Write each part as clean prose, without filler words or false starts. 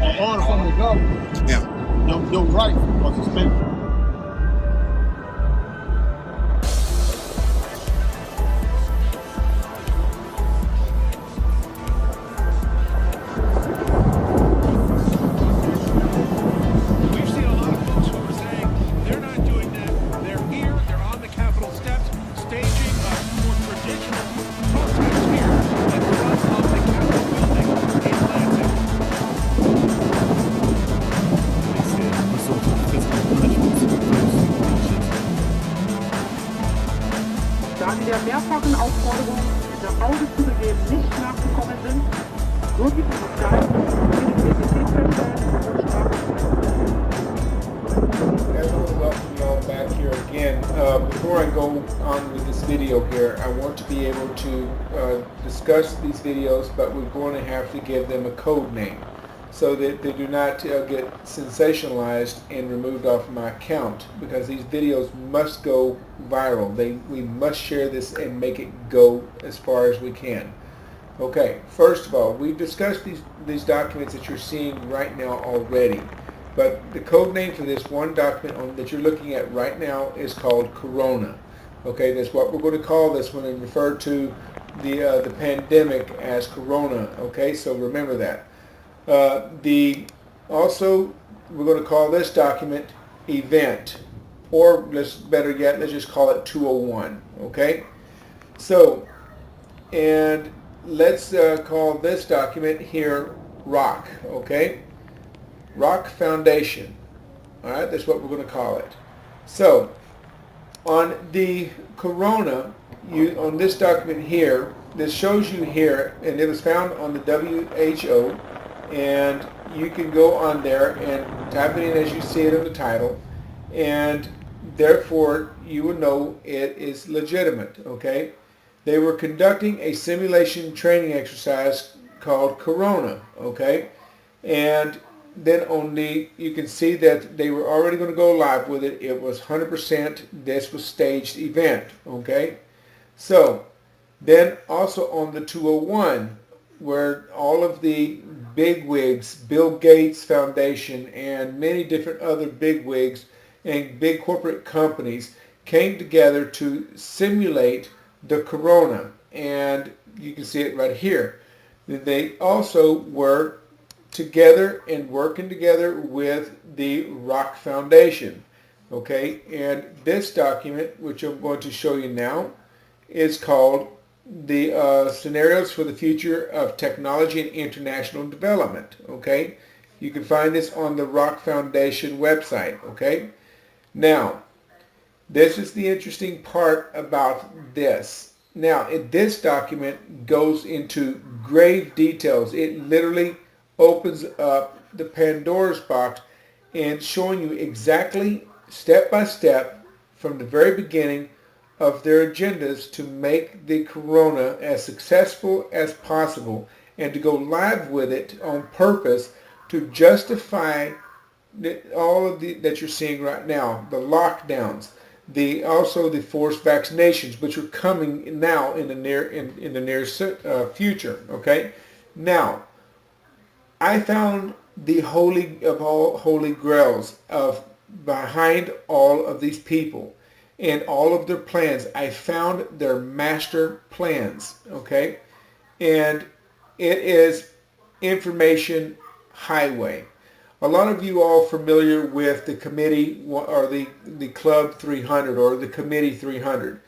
an order from the government, Yeah. your rights are suspended. We've seen a lot of folks who are saying they're not doing that. They're here. They're on the Capitol steps, staging a more traditional protest here in front of the Capitol building in Lansing. They see a sort of physical punishment for those who breach it. Da sie der mehrfachen Aufforderung, nach Hause zu begeben, nicht nachgekommen sind, so gibt es Sozial- und Identitätsfeststellungen und Strafverfolgung. Guys, I want to welcome you all back here again. Before I go on with this video here, I want to be able to discuss these videos, but we're going to have to give them a code name so that they do not get sensationalized and removed off my account, because these videos must go viral. We must share this and make it go as far as we can. Okay, first of all, we've discussed these documents that you're seeing right now already. But the code name for this one document that you're looking at right now is called Corona. Okay, that's what we're going to call this one, and refer to the pandemic as Corona. Okay, so remember that. Also, we're going to call this document Event, or better yet, let's just call it 201. Okay, so, and let's call this document here ROC. Okay. ROC Foundation. All right, that's what we're going to call it. So, on the Corona, on this document here, this shows you here, and it was found on the WHO, and you can go on there and type it in as you see it in the title, and therefore you will know it is legitimate. Okay, they were conducting a simulation training exercise called Corona. Okay, and then you can see that they were already going to go live with it. It was 100%, this was staged event, okay? So, then also on the 201, where all of the bigwigs, Bill Gates Foundation and many different other bigwigs and big corporate companies came together to simulate the Corona, and you can see it right here. They also were together and working together with the ROC Foundation. Okay, and this document, which I'm going to show you now, is called the Scenarios for the Future of Technology and International Development. Okay, you can find this on the ROC Foundation website. Okay, now this is the interesting part about this. Now, this document goes into grave details. It literally opens up the Pandora's box and showing you exactly step by step from the very beginning of their agendas to make the Corona as successful as possible, and to go live with it on purpose to justify all of that you're seeing right now, the lockdowns, also the forced vaccinations, which are coming now in the near future. Okay, now, I found the holy of all holy grails behind all of these people and all of their plans. I found their master plans, okay? And it is information highway. A lot of you all familiar with the committee, or the Club 300, or the Committee 300.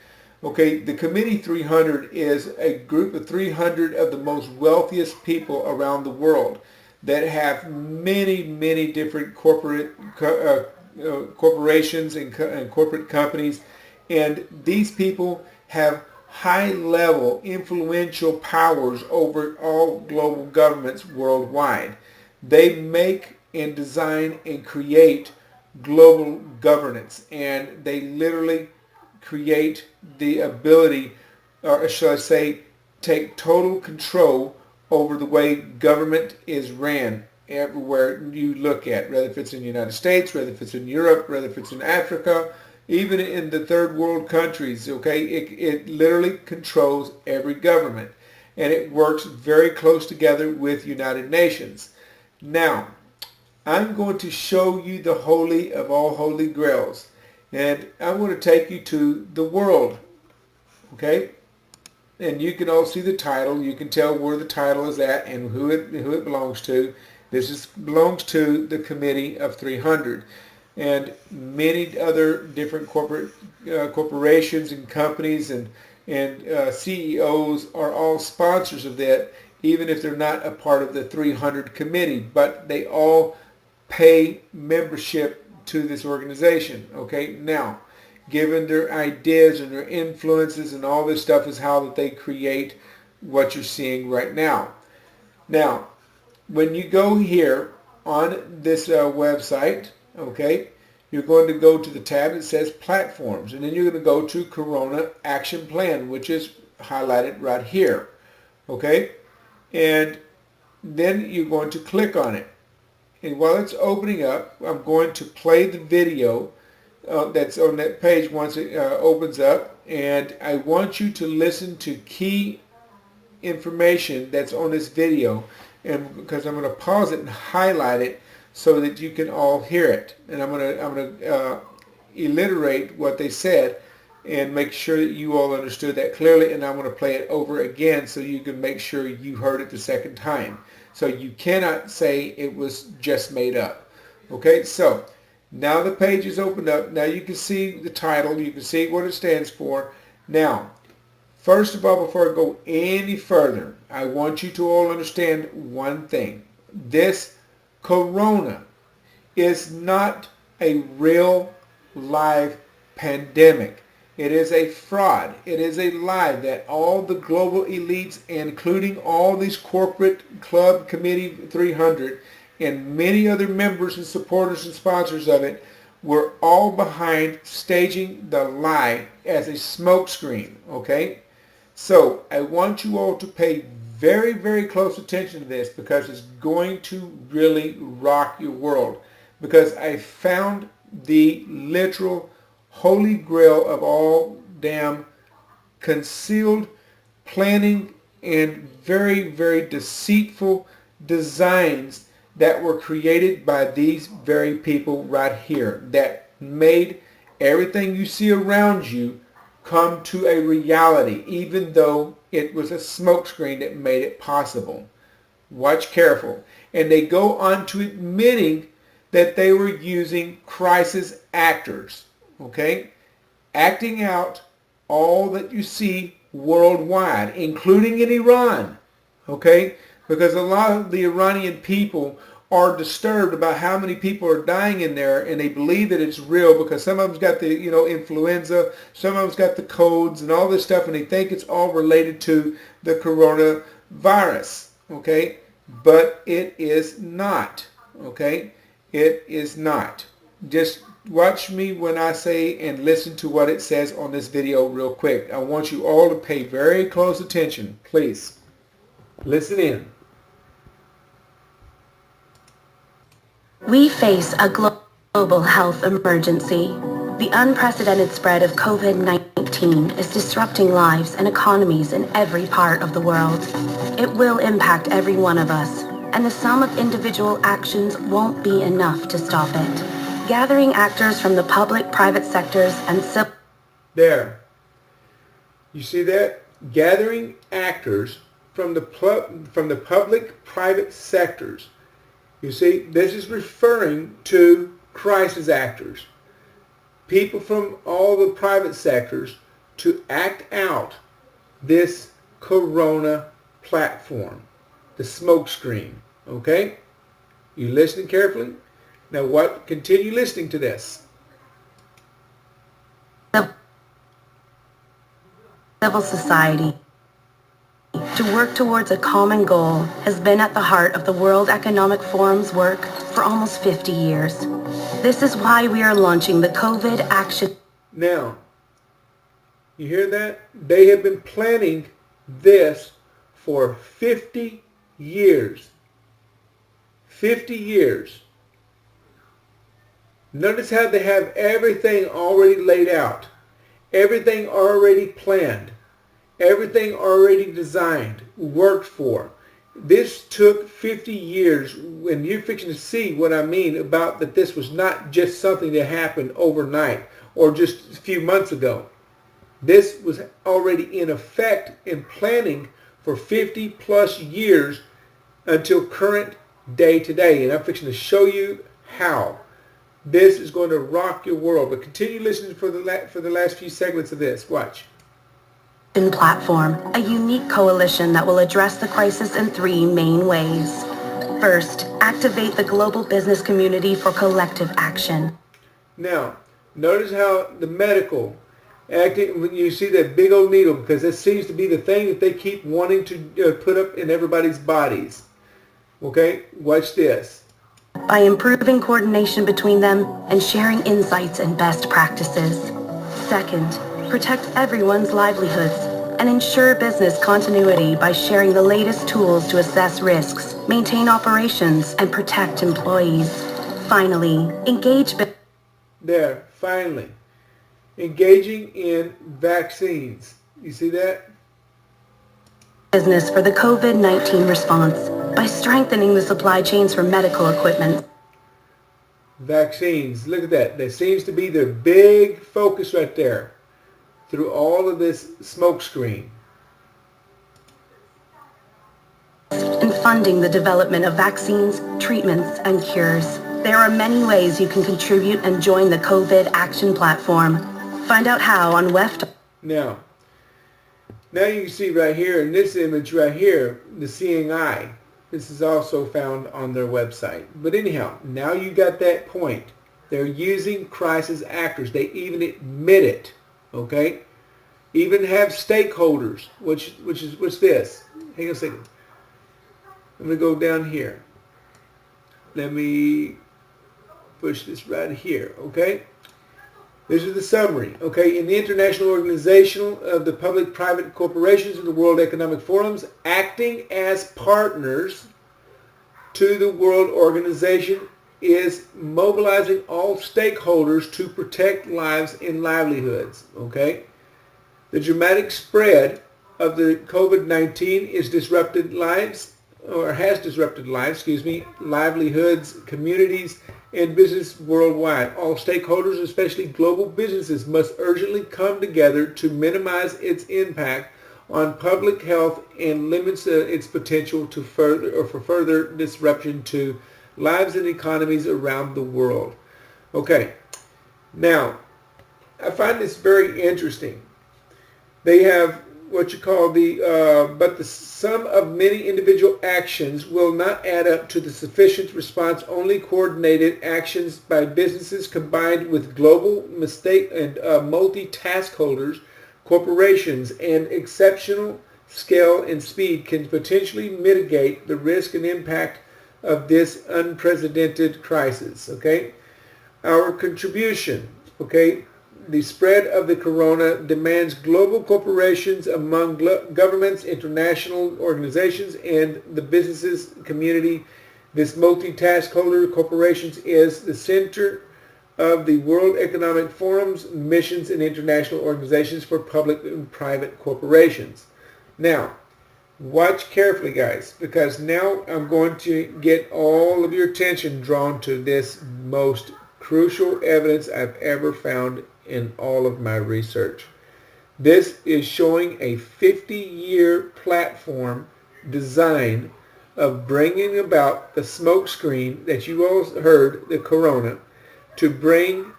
Okay, the Committee 300 is a group of 300 of the most wealthiest people around the world that have many different corporations and corporate companies, and these people have high-level influential powers over all global governments worldwide. They make and design and create global governance, and they literally create the ability, or shall I say, take total control over the way government is ran everywhere you look at, whether if it's in the United States, whether if it's in Europe, whether if it's in Africa, even in the third world countries. Okay, it literally controls every government, and it works very close together with United Nations. Now, I'm going to show you the holy of all holy grails. And I'm going to take you to the world. Okay? And you can all see the title. You can tell where the title is at and who it belongs to. This belongs to the Committee of 300. And many other different corporations and companies and CEOs are all sponsors of that, even if they're not a part of the 300 committee, but they all pay membership to this organization. Okay, now, given their ideas and their influences and all this stuff is how that they create what you're seeing right now. Now, when you go here on this website, okay, you're going to go to the tab that says Platforms, and then you're going to go to Corona Action Plan, which is highlighted right here. Okay, and then you're going to click on it. And while it's opening up, I'm going to play the video that's on that page once it opens up, and I want you to listen to key information that's on this video, and because I'm going to pause it and highlight it so that you can all hear it, and I'm going to alliterate what they said and make sure that you all understood that clearly, and I'm going to play it over again so you can make sure you heard it the second time. So you cannot say it was just made up. Okay, so now the page is opened up. Now you can see the title. You can see what it stands for. Now, first of all, before I go any further, I want you to all understand one thing. This corona is not a real live pandemic. It is a fraud. It is a lie that all the global elites, including all these corporate club committee 300 and many other members and supporters and sponsors of it, were all behind staging the lie as a smokescreen. Okay? So I want you all to pay very, very close attention to this, because it's going to really rock your world. Because I found the literal holy grail of all damn concealed planning and very, very deceitful designs that were created by these very people right here, that made everything you see around you come to a reality, even though it was a smokescreen that made it possible. Watch careful. And they go on to admitting that they were using crisis actors, okay, acting out all that you see worldwide, including in Iran, okay, because a lot of the Iranian people are disturbed about how many people are dying in there, and they believe that it's real because some of them's got the, influenza, some of them's got the codes and all this stuff, and they think it's all related to the coronavirus, okay? But it is not, okay? It is not. Just watch me when I say and listen to what it says on this video real quick. I want you all to pay very close attention, please. Listen in. We face a global health emergency. The unprecedented spread of COVID-19 is disrupting lives and economies in every part of the world. It will impact every one of us, and the sum of individual actions won't be enough to stop it. Gathering actors from the public, private sectors, and civil... There. You see that? Gathering actors from the public, private sectors. You see, this is referring to crisis actors. People from all the private sectors to act out this corona platform, the smokescreen. Okay? You listening carefully? Now what? Continue listening to this. Civil society to work towards a common goal has been at the heart of the World Economic Forum's work for almost 50 years. This is why we are launching the COVID Action. Now, you hear that? They have been planning this for 50 years. 50 years. Notice how they have everything already laid out. Everything already planned. Everything already designed, worked for. This took 50 years, and you're fixing to see what I mean about that this was not just something that happened overnight or just a few months ago. This was already in effect in planning for 50 plus years until current day today. And I'm fixing to show you how. This is going to rock your world. But continue listening for the last few segments of this. Watch. Platform, a unique coalition that will address the crisis in three main ways. First, activate the global business community for collective action. Now, notice how the medical, when you see that big old needle, because that seems to be the thing that they keep wanting to put up in everybody's bodies. Okay, watch this. By improving coordination between them and sharing insights and best practices. Second, protect everyone's livelihoods and ensure business continuity by sharing the latest tools to assess risks, maintain operations, and protect employees. Finally, finally. Engaging in vaccines. You see that? Business for the COVID-19 response by strengthening the supply chains for medical equipment. Vaccines. Look at that. That seems to be their big focus right there through all of this smokescreen. And funding the development of vaccines, treatments, and cures. There are many ways you can contribute and join the COVID Action Platform. Find out how on WEF. Now you can see right here in this image right here, the Seeing Eye. This is also found on their website. But anyhow, now you got that point. They're using crisis actors. They even admit it. Okay? Even have stakeholders. What's this? Hang on a second. I'm going to go down here. Let me push this right here. Okay? This is the summary. Okay, in the International Organization of the Public-Private Corporations of the World Economic Forums, acting as partners to the World Organization is mobilizing all stakeholders to protect lives and livelihoods. Okay, the dramatic spread of the COVID-19 is disrupted lives, or has disrupted lives, livelihoods, communities, and business worldwide. All stakeholders, especially global businesses, must urgently come together to minimize its impact on public health and limits its potential to further disruption to lives and economies around the world. Okay, now I find this very interesting. They have what you call but the sum of many individual actions will not add up to the sufficient response. Only coordinated actions by businesses combined with global multitask holders, corporations, and exceptional scale and speed can potentially mitigate the risk and impact of this unprecedented crisis. Okay, our contribution. Okay. The spread of the corona demands global corporations among governments, international organizations, and the businesses community. This multitask holder corporations is the center of the World Economic Forum's missions and international organizations for public and private corporations. Now, watch carefully, guys, because now I'm going to get all of your attention drawn to this most crucial evidence I've ever found in all of my research. This is showing a 50-year platform design of bringing about the smokescreen that you all heard, the corona, to bring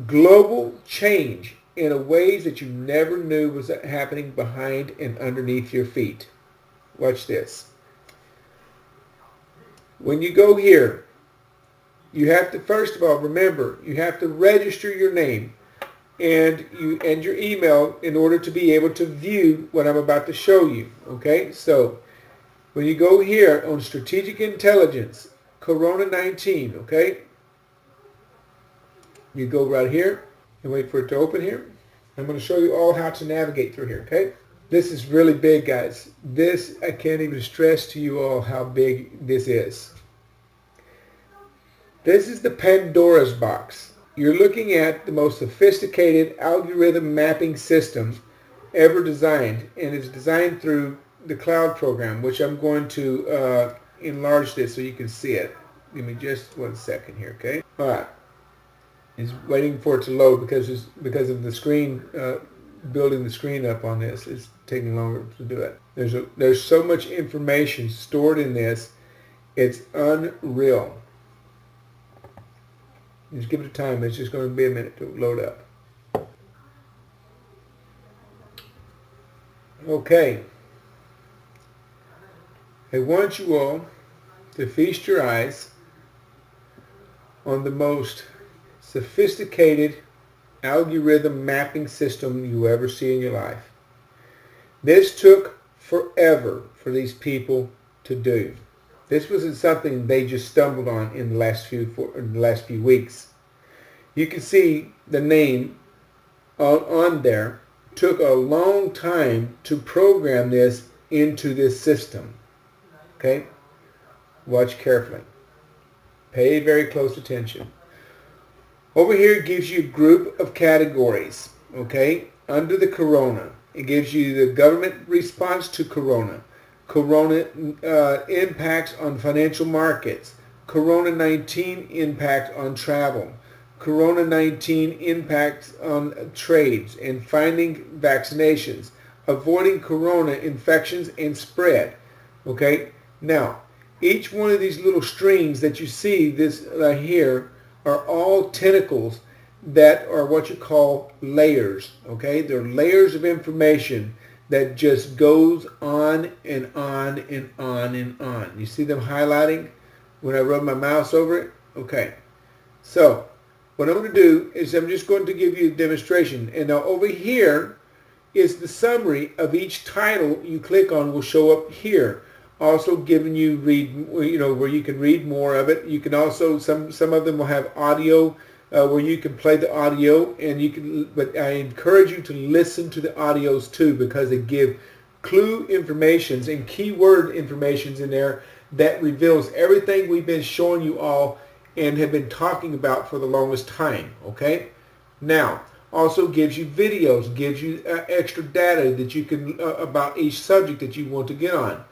global change in a ways that you never knew was happening behind and underneath your feet. Watch this. When you go here, you have to, first of all, remember, you have to register your name and your email in order to be able to view what I'm about to show you. Okay, so when you go here on Strategic Intelligence, Corona-19, okay, you go right here and wait for it to open here. I'm going to show you all how to navigate through here, okay? This is really big, guys. This, I can't even stress to you all how big this is. This is the Pandora's box. You're looking at the most sophisticated algorithm mapping system ever designed, and it's designed through the cloud program, which I'm going to enlarge this so you can see it. Give me just 1 second here, okay? All right. It's waiting for it to load because of the screen, building the screen up on this. It's taking longer to do it. There's so much information stored in this. It's unreal. Just give it a time. It's just going to be a minute to load up. Okay. I want you all to feast your eyes on the most sophisticated algorithm mapping system you ever see in your life. This took forever for these people to do. This wasn't something they just stumbled on in the last few weeks. You can see the name on there. Took a long time to program this into this system. Okay? Watch carefully. Pay very close attention. Over here it gives you a group of categories. Okay? Under the corona, it gives you the government response to corona. Corona impacts on financial markets. Corona-19 impact on travel. Corona-19 impacts on trades and finding vaccinations. Avoiding corona infections and spread. Okay? Now, each one of these little strings that you see this here are all tentacles that are what you call layers. Okay? They're layers of information that just goes on and on and on and on. You see them highlighting when I rub my mouse over it? Okay. So, what I'm going to do is I'm just going to give you a demonstration. And now over here is the summary of each title you click on will show up here. Also giving you where you can read more of it. You can also, some of them will have audio where you can play the audio, and you can, but I encourage you to listen to the audios too, because they give clue informations and keyword informations in there that reveals everything we've been showing you all and have been talking about for the longest time. Okay? Now, also gives you videos, gives you extra data that you can about each subject that you want to get on.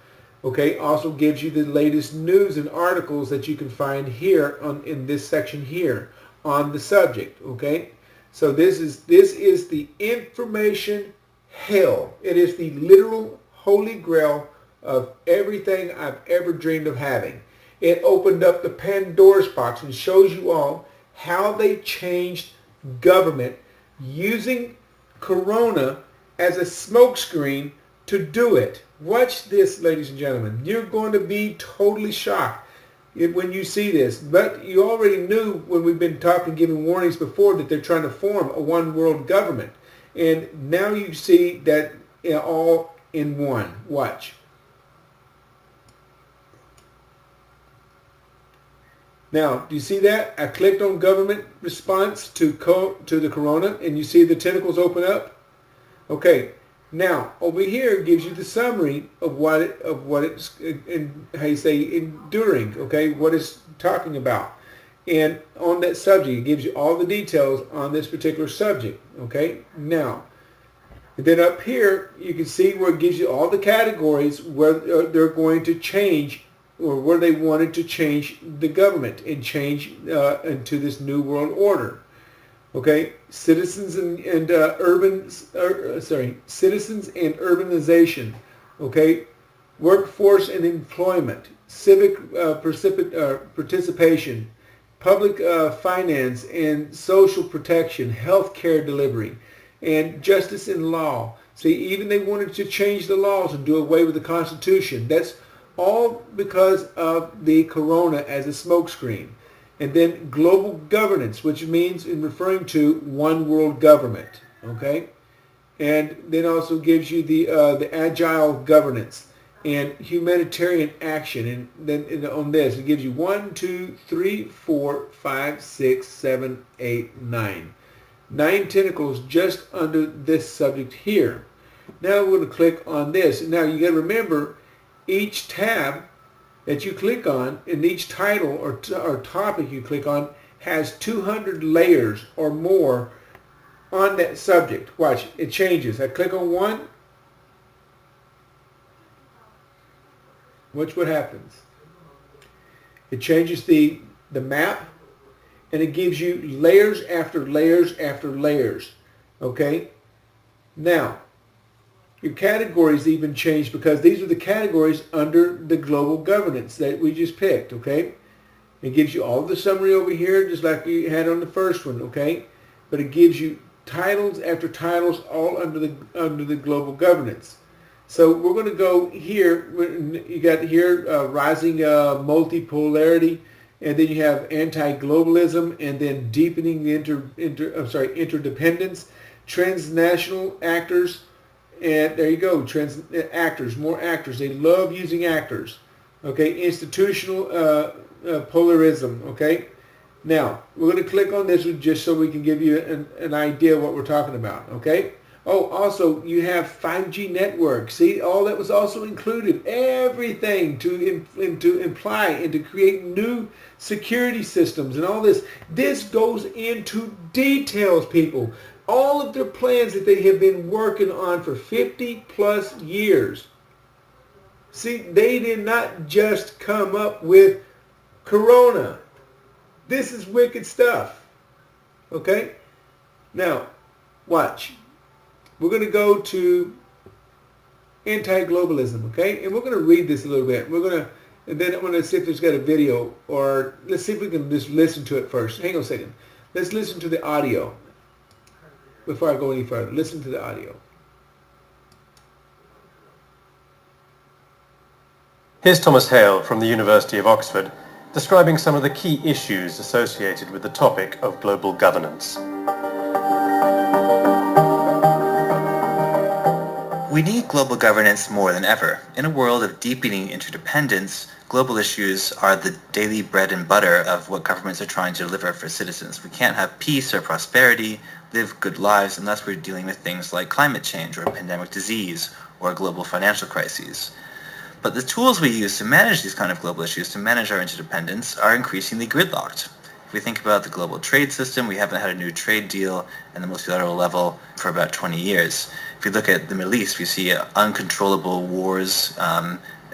Okay? Also gives you the latest news and articles that you can find here in this section here on the subject. Okay? So this is the information hell. It is the literal holy grail of everything I've ever dreamed of having. It opened up the Pandora's box and shows you all how they changed government using Corona as a smokescreen to do it. Watch this, ladies and gentlemen. You're going to be totally shocked when you see this. But you already knew when we've been talking, giving warnings before, that they're trying to form a one world government. And now you see that all in one. Watch. Now, do you see that? I clicked on government response to the corona, and you see the tentacles open up? Okay. Now, over here it gives you the summary of what it's how you say enduring, okay? What it's talking about. And on that subject, it gives you all the details on this particular subject, okay? Now, and then up here, you can see where it gives you all the categories where they're going to change, or where they wanted to change the government and change into this new world order. Okay, citizens and citizens and urbanization. Okay, workforce and employment, civic participation, public finance and social protection, health care delivery, and justice and law. See, even they wanted to change the laws and do away with the Constitution. That's all because of the corona as a smokescreen. And then global governance, which means in referring to one world government. Okay? And then also gives you the agile governance and humanitarian action. And then on this, it gives you 1, 2, 3, 4, 5, 6, 7, 8, 9. 9 tentacles just under this subject here. Now we're going to click on this. And now you got to remember, each tab that you click on, and each title or topic you click on has 200 layers or more on that subject. Watch, it changes. I click on one, Watch what happens. It changes the map, and it gives you layers after layers after layers. Okay? Now, your categories even change because these are the categories under the global governance that we just picked. Okay? It gives you all the summary over here, just like you had on the first one. Okay? But it gives you titles after titles all under the global governance. So we're going to go here. You got here rising multipolarity, and then you have anti-globalism, and then deepening the interdependence, transnational actors, and there you go, actors, more actors. They love using actors. Okay, institutional polarism. Okay, now we're going to click on this one just so we can give you an idea of what we're talking about. Okay. Oh, also, you have 5G network. See, all that was also included. Everything to imply and to create new security systems and all this. This goes into details, people. All of their plans that they have been working on for 50 plus years. See, they did not just come up with Corona. This is wicked stuff. Okay? Now, watch. We're going to go to anti-globalism, okay? And we're going to read this a little bit. And then I'm going to see if there's got a video, or let's see if we can just listen to it first. Hang on a second. Let's listen to the audio before I go any further. Listen to the audio. Here's Thomas Hale from the University of Oxford describing some of the key issues associated with the topic of global governance. We need global governance more than ever. In a world of deepening interdependence, global issues are the daily bread and butter of what governments are trying to deliver for citizens. We can't have peace or prosperity, live good lives, unless we're dealing with things like climate change or a pandemic disease or global financial crises. But the tools we use to manage these kind of global issues, to manage our interdependence, are increasingly gridlocked. If we think about the global trade system, we haven't had a new trade deal at the multilateral level for about 20 years. If we look at the Middle East, we see uncontrollable wars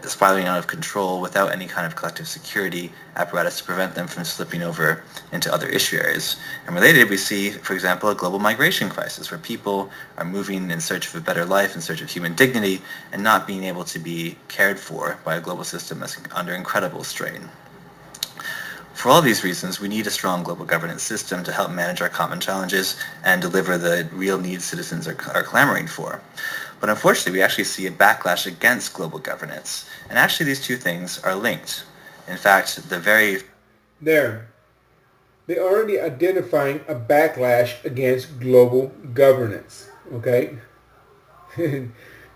spiraling out of control without any kind of collective security apparatus to prevent them from slipping over into other issue areas. And related, we see, for example, a global migration crisis where people are moving in search of a better life, in search of human dignity, and not being able to be cared for by a global system that's under incredible strain. For all these reasons, we need a strong global governance system to help manage our common challenges and deliver the real needs citizens are clamoring for. But unfortunately, we actually see a backlash against global governance. And actually, these two things are linked. In fact, They're already identifying a backlash against global governance. Okay?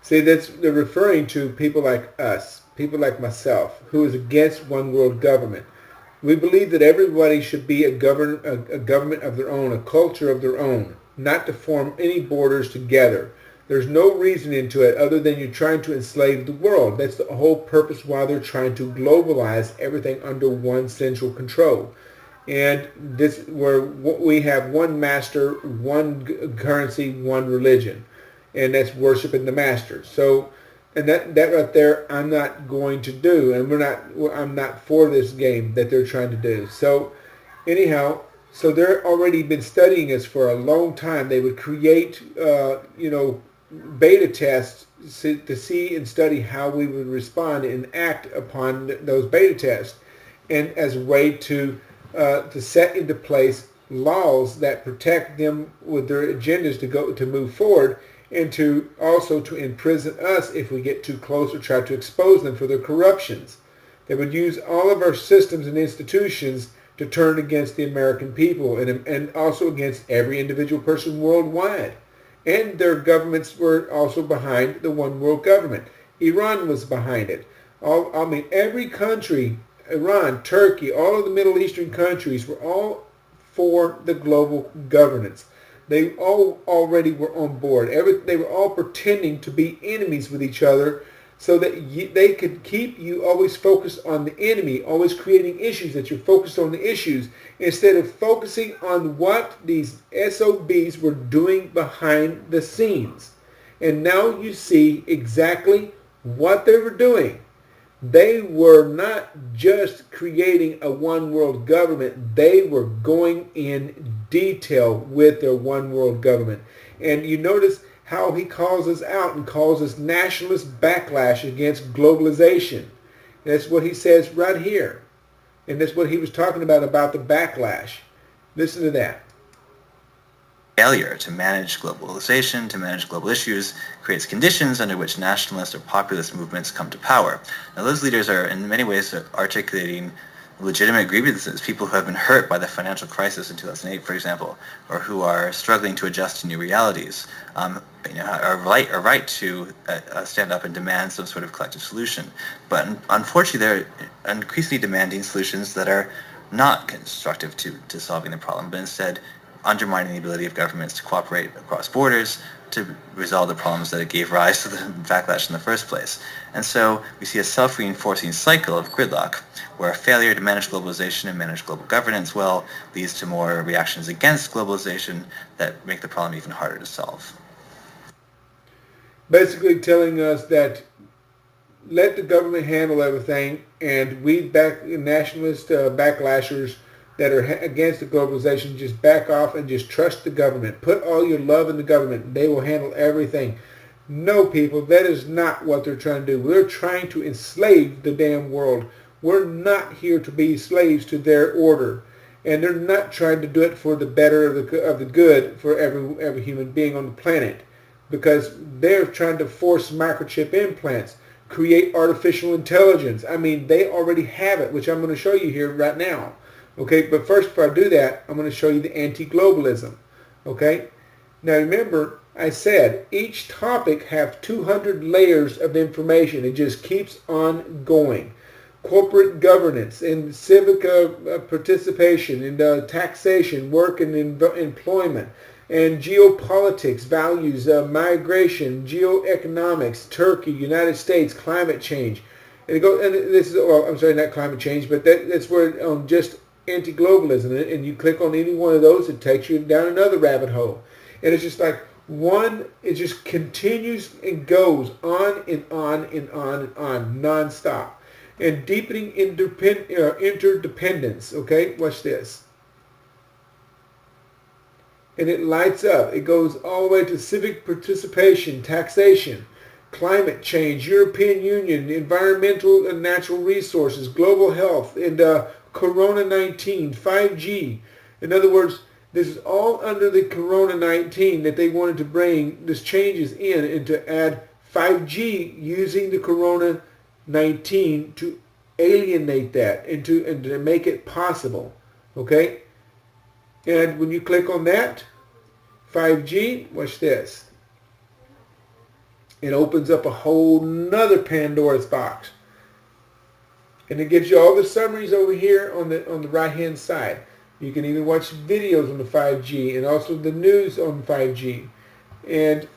See, they're referring to people like us, people like myself, who is against one world government. We believe that everybody should be a government of their own, a culture of their own, not to form any borders together. There's no reason into it other than you're trying to enslave the world. That's the whole purpose why they're trying to globalize everything under one central control. And this, where we have one master, one currency, one religion, and that's worshiping the master. So, and that right there, I'm not going to do, and I'm not for this game that they're trying to do. So, anyhow, so they're already been studying us for a long time. They would create, beta tests to see and study how we would respond and act upon those beta tests, and as a way to set into place laws that protect them with their agendas to move forward, and to also to imprison us if we get too close or try to expose them for their corruptions. They would use all of our systems and institutions to turn against the American people and also against every individual person worldwide. And their governments were also behind the one world government. Iran was behind it. Every country, Iran, Turkey, all of the Middle Eastern countries were all for the global governance. They all already were on board. They were all pretending to be enemies with each other so that they could keep you always focused on the enemy, always creating issues, that you're focused on the issues instead of focusing on what these SOBs were doing behind the scenes. And now you see exactly what they were doing. They were not just creating a one world government, they were going in detail with their one world government. And you notice how he calls us out and calls us nationalist backlash against globalization. That's what he says right here. And that's what he was talking about the backlash. Listen to that. Failure to manage globalization, to manage global issues, creates conditions under which nationalist or populist movements come to power. Now those leaders are in many ways articulating legitimate grievances, people who have been hurt by the financial crisis in 2008, for example, or who are struggling to adjust to new realities, are right to stand up and demand some sort of collective solution. But unfortunately, they're increasingly demanding solutions that are not constructive to solving the problem, but instead undermining the ability of governments to cooperate across borders to resolve the problems that it gave rise to the backlash in the first place. And so we see a self-reinforcing cycle of gridlock, where a failure to manage globalization and manage global governance well leads to more reactions against globalization that make the problem even harder to solve. Basically telling us that let the government handle everything, and we nationalist backlashers that are against the globalization, just back off and just trust the government. Put all your love in the government. They will handle everything. No, people, that is not what they're trying to do. We're trying to enslave the damn world. We're not here to be slaves to their order. And they're not trying to do it for the better of the good for every human being on the planet. Because they're trying to force microchip implants, create artificial intelligence. I mean, they already have it, which I'm going to show you here right now. Okay, but first, before I do that, I'm going to show you the anti-globalism. Okay, now remember, I said each topic have 200 layers of information. It just keeps on going. Corporate governance and civic participation and taxation, work and employment, and geopolitics, values, migration, geoeconomics, Turkey, United States, climate change. And it goes, and this is, well, I'm sorry, not climate change, but that's where just anti-globalism, and you click on any one of those, it takes you down another rabbit hole. And it's just like it just continues and goes on and on and on and on, non-stop. And deepening interdependence, okay? Watch this. And it lights up. It goes all the way to civic participation, taxation, climate change, European Union, environmental and natural resources, global health, and Corona-19, 5G. In other words, this is all under the Corona-19 that they wanted to bring this changes in and to add 5G using the Corona-19 to alienate that and to make it possible. Okay? And when you click on that, 5G, watch this. It opens up a whole nother Pandora's box. And it gives you all the summaries over here on the right-hand side. You can even watch videos on the 5G and also the news on 5G. And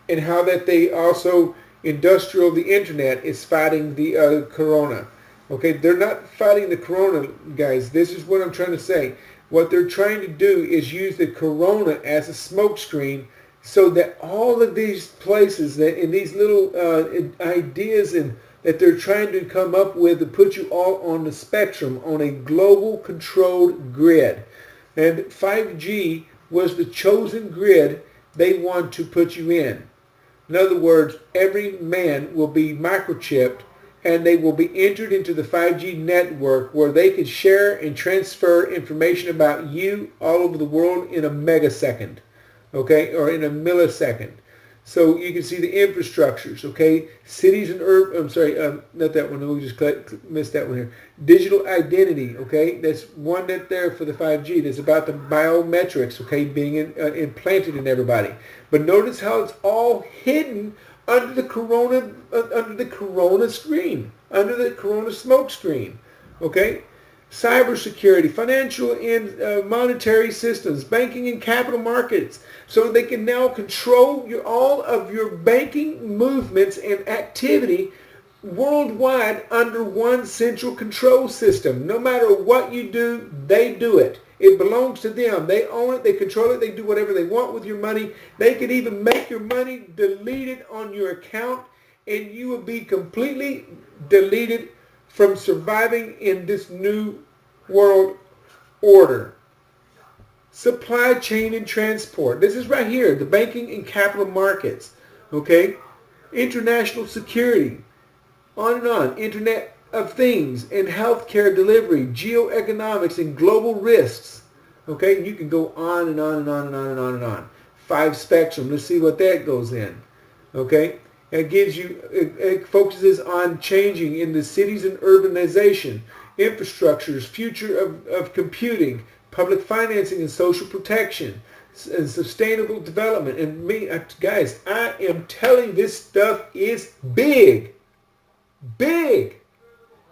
how that they also the internet is fighting the corona. Okay, they're not fighting the corona, guys. This is what I'm trying to say. What they're trying to do is use the corona as a smokescreen so that all of these places that in these little ideas and that they're trying to come up with to put you all on the spectrum on a global controlled grid. And 5G was the chosen grid they want to put you in. In other words, every man will be microchipped and they will be entered into the 5G network where they can share and transfer information about you all over the world in a megasecond, okay, or in a millisecond. So you can see the infrastructures, okay, cities and not that one, we just missed that one here. Digital identity, okay, that's one that there for the 5G. That's about the biometrics, okay, being implanted in everybody. But notice how it's all hidden under the corona screen, under the corona smoke screen, okay? Cybersecurity, financial and monetary systems, banking and capital markets. So they can now control all of your banking movements and activity worldwide under one central control system. No matter what you do, they do it. It belongs to them. They own it. They control it. They do whatever they want with your money. They can even make your money deleted on your account, and you will be completely deleted from surviving in this new world order. Supply chain and transport. This is right here, the banking and capital markets. Okay? International security. On and on. Internet of Things and healthcare delivery, geoeconomics and global risks. Okay? You can go on and on and on and on and on and on. 5 spectrum. Let's see what that goes in. Okay? It gives you, it focuses on changing in the cities and urbanization, infrastructures, future of computing, public financing and social protection, and sustainable development. And guys, I am telling you, this stuff is big. Big.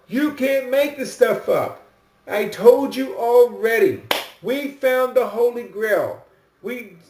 You can't make this stuff up. I told you already. We found the Holy Grail.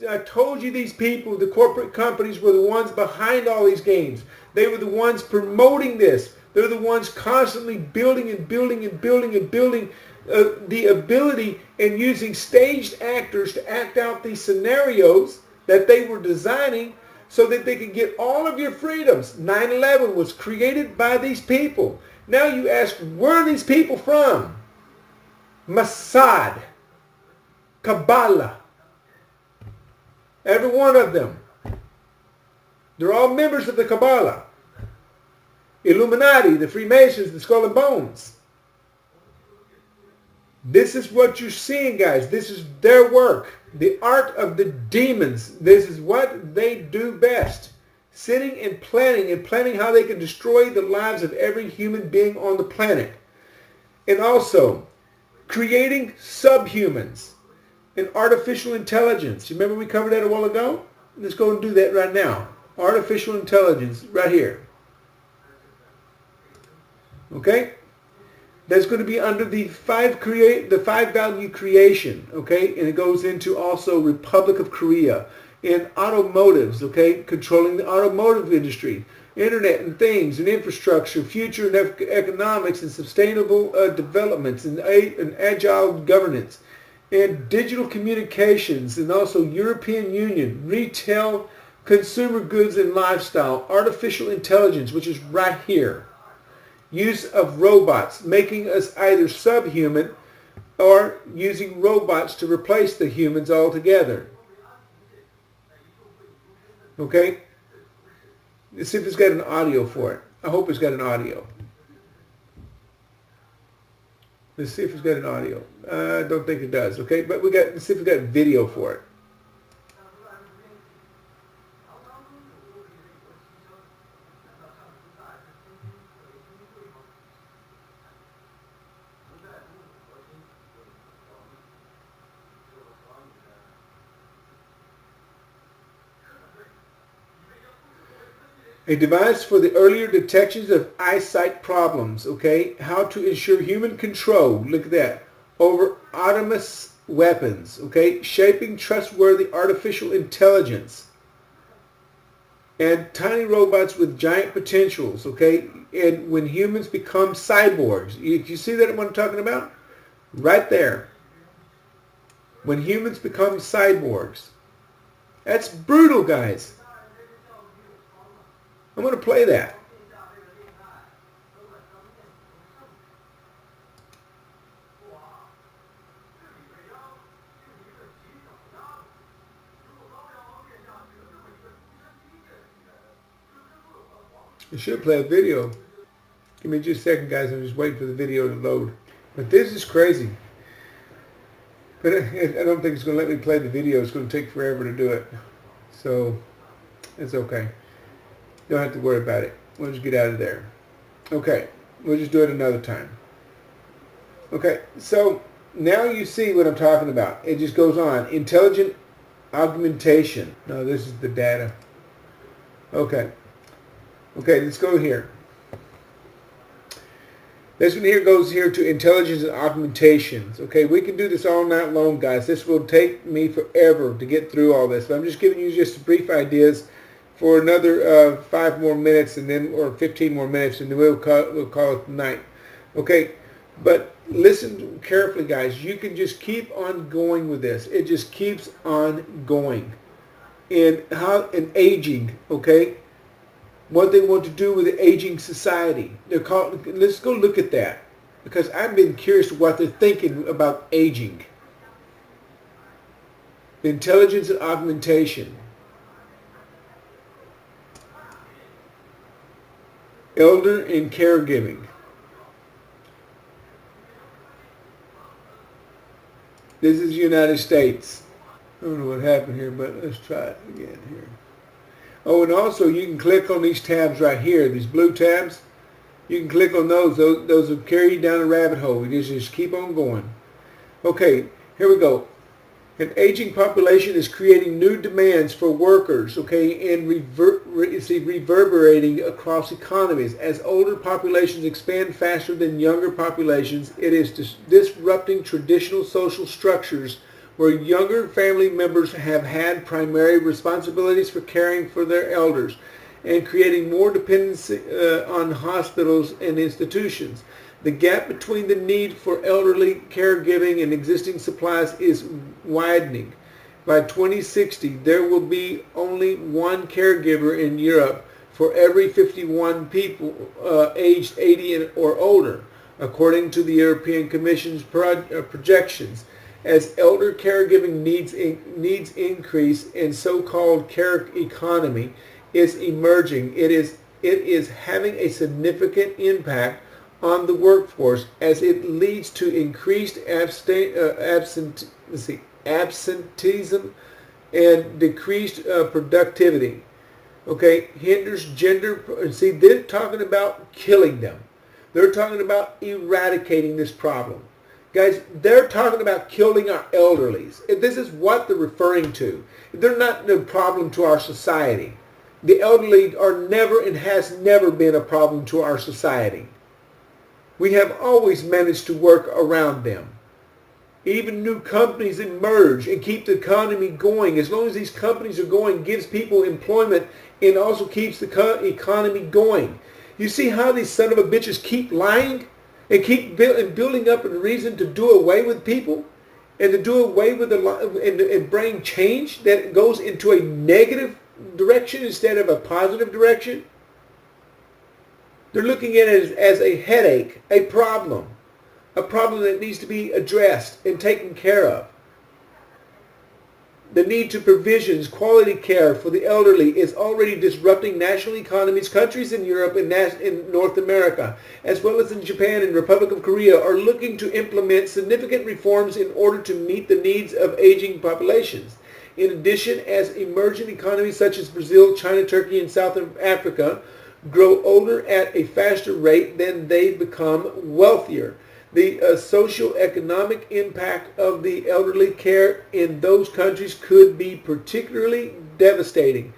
I told you these people, the corporate companies, were the ones behind all these games. They were the ones promoting this. They're the ones constantly building and building and building and building the ability and using staged actors to act out these scenarios that they were designing so that they could get all of your freedoms. 9/11 was created by these people. Now you ask, where are these people from? Mossad, Kabbalah, every one of them. They're all members of the Kabbalah. Illuminati, the Freemasons, the Skull and Bones. This is what you're seeing, guys. This is their work. The art of the demons. This is what they do best. Sitting and planning how they can destroy the lives of every human being on the planet. And also, creating subhumans and artificial intelligence. You remember we covered that a while ago? Let's go and do that right now. Artificial intelligence, right here. Okay? That's going to be under the five value creation, okay? And it goes into also Republic of Korea and automotives, okay? Controlling the automotive industry, internet and things and infrastructure, future and economics and sustainable developments and agile governance and digital communications and also European Union, retail, consumer goods and lifestyle, artificial intelligence, which is right here. Use of robots, making us either subhuman or using robots to replace the humans altogether. Okay? Let's see if it's got an audio for it. I hope it's got an audio. Let's see if it's got an audio. I don't think it does, okay? But let's see if it's got video for it. A device for the earlier detections of eyesight problems, okay? How to ensure human control, look at that, over autonomous weapons, okay? Shaping trustworthy artificial intelligence. And tiny robots with giant potentials, okay? And when humans become cyborgs, you see that what I'm talking about? Right there. When humans become cyborgs. That's brutal, guys. I'm going to play that. I should play a video. Give me just a second, guys. I'm just waiting for the video to load. But this is crazy. But I don't think it's going to let me play the video. It's going to take forever to do it. So, it's okay. Don't have to worry about it. We'll just get out of there. Okay. We'll just do it another time. Okay. So, now you see what I'm talking about. It just goes on. Intelligent augmentation. No, this is the data. Okay. Okay, let's go here. This one here goes here to intelligence and augmentations. Okay, we can do this all night long, guys. This will take me forever to get through all this. But I'm just giving you just brief ideas for another 5 more minutes, and then or 15 more minutes, and then we'll call it night. Okay, but listen carefully, guys. You can just keep on going with this. It just keeps on going. And aging. Okay. what they want to do with the aging society. Let's go look at that, because I've been curious what they're thinking about aging. The intelligence and augmentation. Elder and caregiving. This is the United States. I don't know what happened here, but let's try it again here. Oh, and also you can click on these tabs right here, these blue tabs. You can click on those. Those will carry you down a rabbit hole. You just keep on going. Okay, here we go. An aging population is creating new demands for workers, okay, and reverberating across economies. As older populations expand faster than younger populations, it is disrupting traditional social structures where younger family members have had primary responsibilities for caring for their elders and creating more dependency on hospitals and institutions. The gap between the need for elderly caregiving and existing supplies is widening. By 2060, there will be only one caregiver in Europe for every 51 people aged 80 or older, according to the European Commission's projections. As elder caregiving needs increase and so-called care economy is emerging, it is having a significant impact on the workforce as it leads to increased absenteeism and decreased productivity. Okay, hinders gender. See, they're talking about killing them. They're talking about eradicating this problem. Guys, they're talking about killing our elderlies. This is what they're referring to. They're not a problem to our society. The elderly are never and has never been a problem to our society. We have always managed to work around them. Even new companies emerge and keep the economy going. As long as these companies are going, gives people employment and also keeps the economy going. You see how these son of a bitches keep lying and keep building up a reason to do away with people and to do away with and bring change that goes into a negative direction instead of a positive direction? They're looking at it as a headache, a problem that needs to be addressed and taken care of. The need to provisions quality care for the elderly is already disrupting national economies. Countries in Europe and in North America, as well as in Japan and Republic of Korea, are looking to implement significant reforms in order to meet the needs of aging populations. In addition, as emerging economies such as Brazil, China, Turkey, and South Africa grow older at a faster rate, then they become wealthier. The socio-economic impact of the elderly care in those countries could be particularly devastating.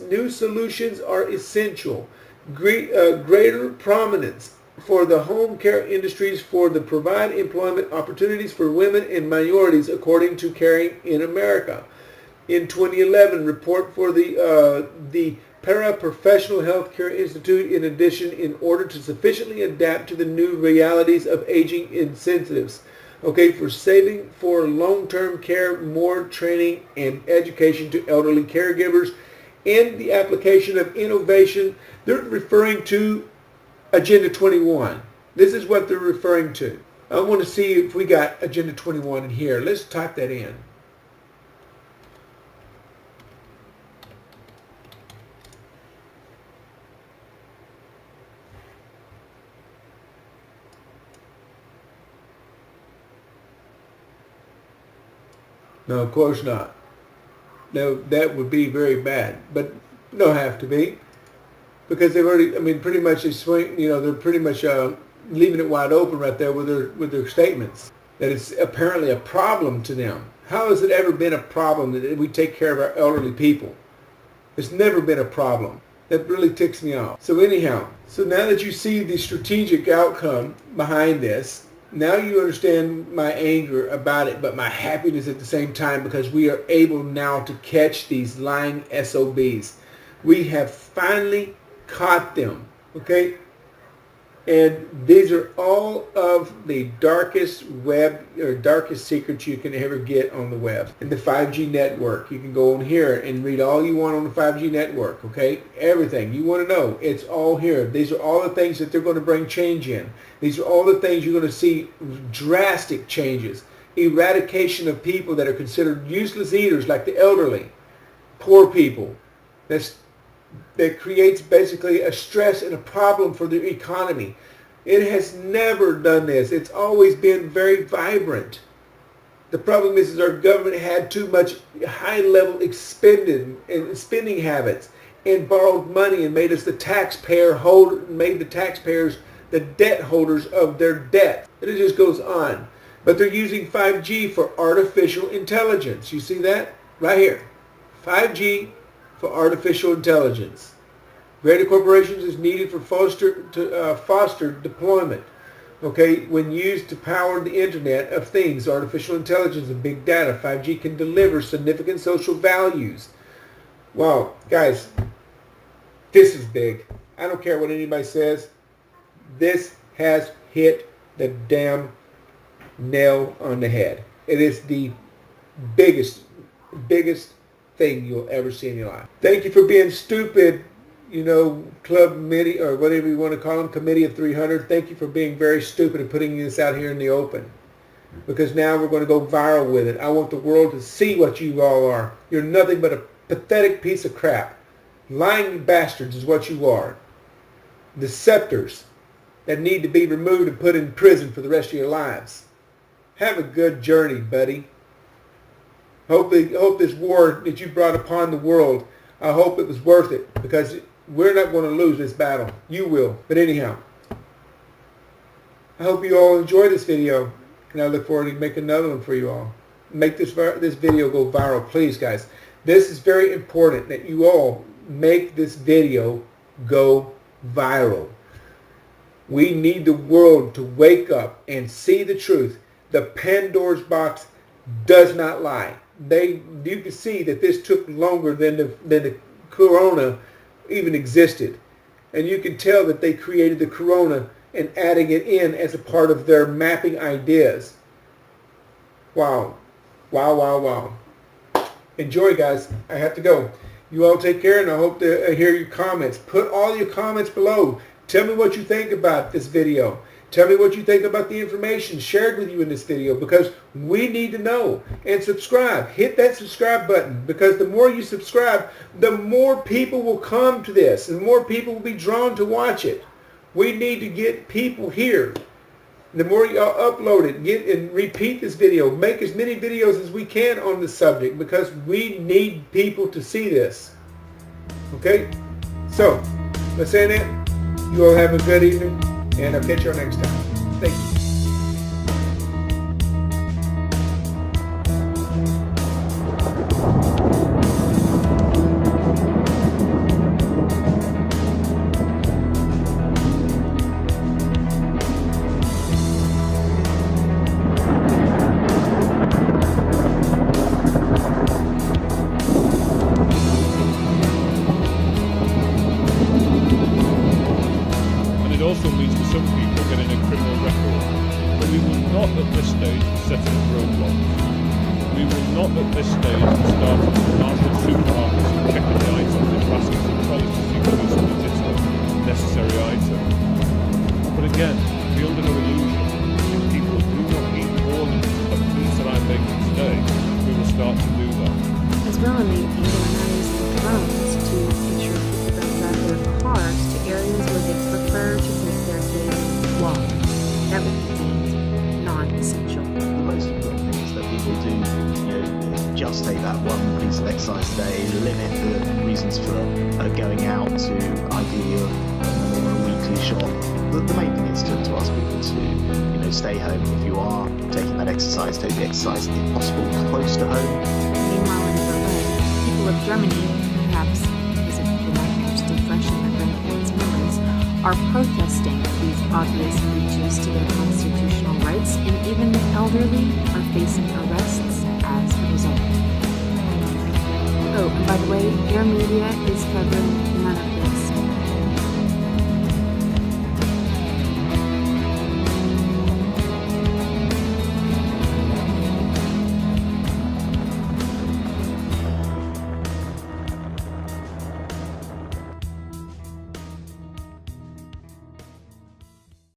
New solutions are essential. Greater prominence for the home care industries for the provide employment opportunities for women and minorities, according to Caring in America. In 2011, report for the Paraprofessional Healthcare Institute, in addition, in order to sufficiently adapt to the new realities of aging incentives. Okay, for saving for long-term care, more training and education to elderly caregivers, and the application of innovation. They're referring to Agenda 21. This is what they're referring to. I want to see if we got Agenda 21 in here. Let's type that in. No, of course not. No, that would be very bad, but don't have to be, because they've already. I mean, pretty much they swing. You know, they're pretty much leaving it wide open right there with their statements that it's apparently a problem to them. How has it ever been a problem that we take care of our elderly people? It's never been a problem. That really ticks me off. So anyhow, so now that you see the strategic outcome behind this. Now you understand my anger about it, but my happiness at the same time, because we are able now to catch these lying SOBs. We have finally caught them, okay? And these are all of the darkest web or darkest secrets you can ever get on the web. And the 5G network, you can go on here and read all you want on the 5G network, okay? Everything you want to know, it's all here. These are all the things that they're going to bring change in. These are all the things you're going to see drastic changes. Eradication of people that are considered useless eaters, like the elderly, poor people. That creates basically a stress and a problem for the economy. It has never done this. It's always been very vibrant. The problem is our government had too much high-level spending habits and borrowed money and made us the made the taxpayers the debt holders of their debt. And it just goes on. But they're using 5G for artificial intelligence. You see that? Right here. 5G for artificial intelligence. Greater corporations is needed for foster deployment. Okay, when used to power the Internet of Things, artificial intelligence and big data, 5G can deliver significant social values. Wow, guys, this is big. I don't care what anybody says. This has hit the damn nail on the head. It is the biggest thing you'll ever see in your life. Thank you for being stupid, Club Committee, or whatever you want to call them, Committee of 300. Thank you for being very stupid and putting this out here in the open. Because now we're going to go viral with it. I want the world to see what you all are. You're nothing but a pathetic piece of crap. Lying bastards is what you are. Deceptors that need to be removed and put in prison for the rest of your lives. Have a good journey, buddy. Hope this war that you brought upon the world, I hope it was worth it, because we're not going to lose this battle. You will. But anyhow, I hope you all enjoy this video, and I look forward to making another one for you all. Make this video go viral, please, guys. This is very important that you all make this video go viral. We need the world to wake up and see the truth. The Pandora's box does not lie. You can see that this took longer than the corona even existed. And you can tell that they created the corona and adding it in as a part of their mapping ideas. Wow. Wow, wow, wow. Enjoy, guys. I have to go. You all take care, and I hope to hear your comments. Put all your comments below. Tell me what you think about this video. Tell me what you think about the information shared with you in this video, because we need to know. And subscribe. Hit that subscribe button, because the more you subscribe, the more people will come to this and more people will be drawn to watch it. We need to get people here. The more you upload it, and repeat this video. Make as many videos as we can on this subject, because we need people to see this. Okay? So, let's end it. You all have a good evening. And I'll catch you next time. Thank you. Also means for some people getting a criminal record. But we will not at this stage set up roadblocks. We will not at this stage start martial supermarkets and checking the items in baskets and trolleys to see whether it's a legitimate, necessary item. But again, be under no illusion. If people do not eat more than the foods that I'm making today, we will start to do that. As well as organize drones to ensure people don't drive their cars to areas where they prefer to take their daily walk. That would be deemed non-essential. The most important thing is that people do, just take that one piece of exercise a day, limit the reasons for going out to ideally a weekly shot. The main thing is to ask people to, stay home. If you are taking that exercise, take the exercise if possible close to home. Meanwhile, in Berlin, people of Germany, perhaps because it might be still fresh in their grandparents' memories, are protesting these obvious breaches to their constitutional rights, and even the elderly are facing arrests as a result. Oh, and by the way, their media is covering none of